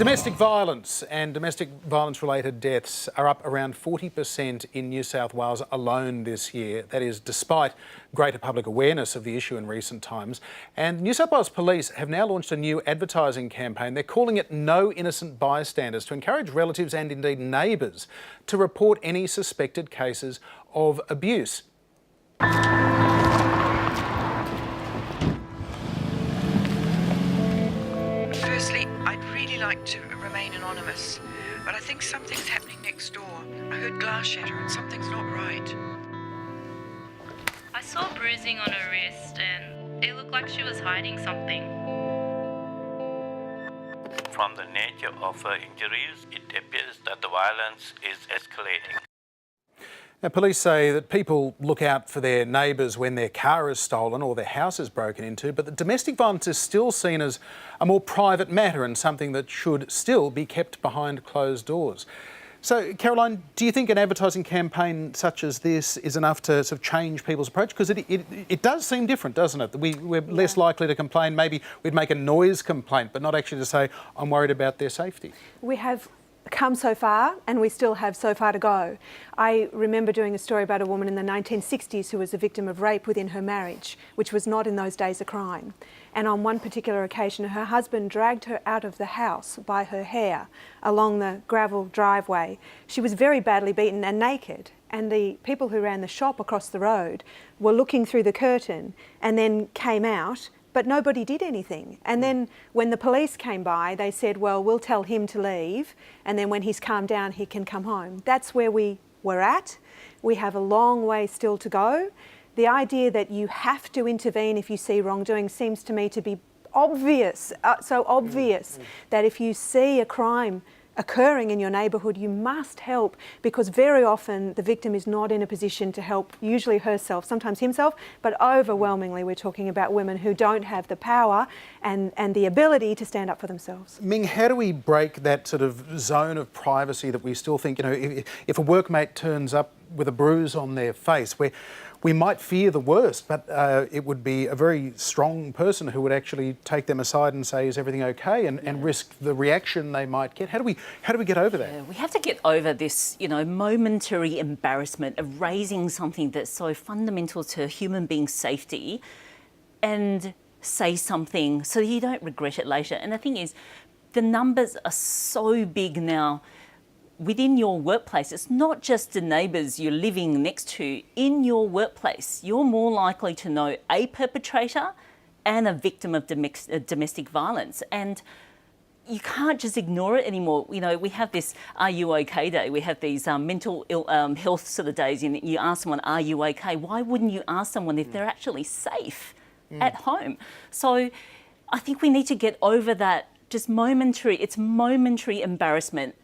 Domestic violence and domestic violence-related deaths are up around 40% in New South Wales alone this year. That is despite greater public awareness of the issue in recent times. And New South Wales Police have now launched a new advertising campaign. They're calling it No Innocent Bystanders, to encourage relatives and indeed neighbours to report any suspected cases of abuse. Firstly, I'd really like to remain anonymous, but I think something's happening next door. I heard glass shatter and something's not right. I saw bruising on her wrist and it looked like she was hiding something. From the nature of her injuries, it appears that the violence is escalating. Now, police say that people look out for their neighbours when their car is stolen or their house is broken into, but that domestic violence is still seen as a more private matter and something that should still be kept behind closed doors. So, Caroline, do you think an advertising campaign such as this is enough to sort of change people's approach? Because it does seem different, doesn't it? We're less likely to complain. Maybe we'd make a noise complaint, but not actually to say, I'm worried about their safety. We have come so far and we still have so far to go. I remember doing a story about a woman in the 1960s who was a victim of rape within her marriage, which was not in those days a crime. And on one particular occasion, her husband dragged her out of the house by her hair along the gravel driveway. She was very badly beaten and naked. And the people who ran the shop across the road were looking through the curtain and then came out, but nobody did anything. And then when the police came by, they said, well, we'll tell him to leave, and then when he's calmed down, he can come home. That's where we were at. We have a long way still to go. The idea that you have to intervene if you see wrongdoing seems to me to be obvious, so obvious that if you see a crime occurring in your neighbourhood, you must help, because very often the victim is not in a position to help, usually herself, sometimes himself, but overwhelmingly we're talking about women who don't have the power and the ability to stand up for themselves. Ming, how do we break that sort of zone of privacy that we still think, you know, if a workmate turns up with a bruise on their face, where we might fear the worst, but it would be a very strong person who would actually take them aside and say, is everything okay, and risk the reaction they might get. How do we get over that? Yeah, we have to get over this, you know, momentary embarrassment of raising something that's so fundamental to human beings' safety, and say something so you don't regret it later. And the thing is, the numbers are so big now. Within your workplace, it's not just the neighbours you're living next to. In your workplace, you're more likely to know a perpetrator and a victim of domestic violence. And you can't just ignore it anymore. You know, we have this Are You OK Day. We have these mental health sort of days. And you ask someone, are you OK? Why wouldn't you ask someone if they're actually safe at home? So I think we need to get over that just momentary embarrassment.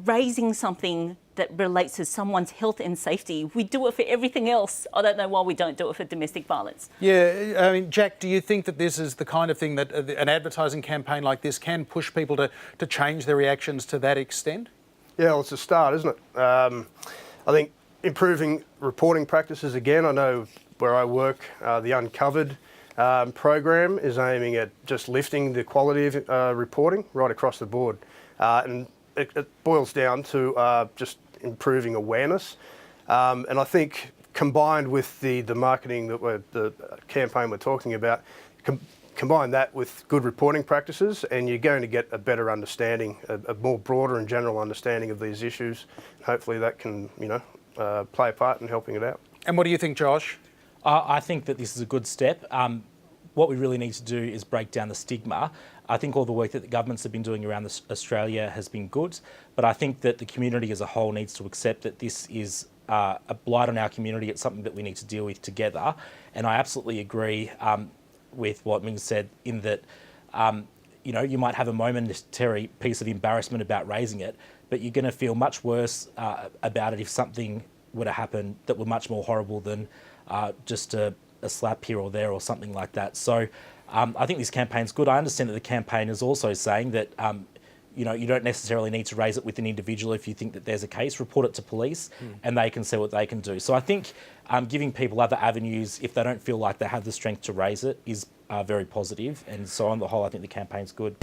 Raising something that relates to someone's health and safety. We do it for everything else. I don't know why we don't do it for domestic violence. Yeah, I mean, Jack, do you think that this is the kind of thing that an advertising campaign like this can push people to change their reactions to that extent? Yeah, well, it's a start, isn't it? I think improving reporting practices again. I know where I work, the Uncovered program is aiming at just lifting the quality of reporting right across the board. And it boils down to just improving awareness, and I think combined with the marketing that the campaign we're talking about, combine that with good reporting practices, and you're going to get a better understanding, a more broader and general understanding of these issues. Hopefully that can, you know, play a part in helping it out. And what do you think, Josh? I think that this is a good step. What we really need to do is break down the stigma. I think all the work that the governments have been doing around Australia has been good, but I think that the community as a whole needs to accept that this is a blight on our community. It's something that we need to deal with together. And I absolutely agree with what Ming said, in that you know, you might have a momentary piece of embarrassment about raising it, but you're going to feel much worse about it if something were to happen that were much more horrible than just a slap here or there or something like that. So I think this campaign's good. I understand that the campaign is also saying that you know, you don't necessarily need to raise it with an individual. If you think that there's a case, report it to police and they can see what they can do. So I think giving people other avenues, if they don't feel like they have the strength to raise it, is very positive. And so on the whole, I think the campaign's good.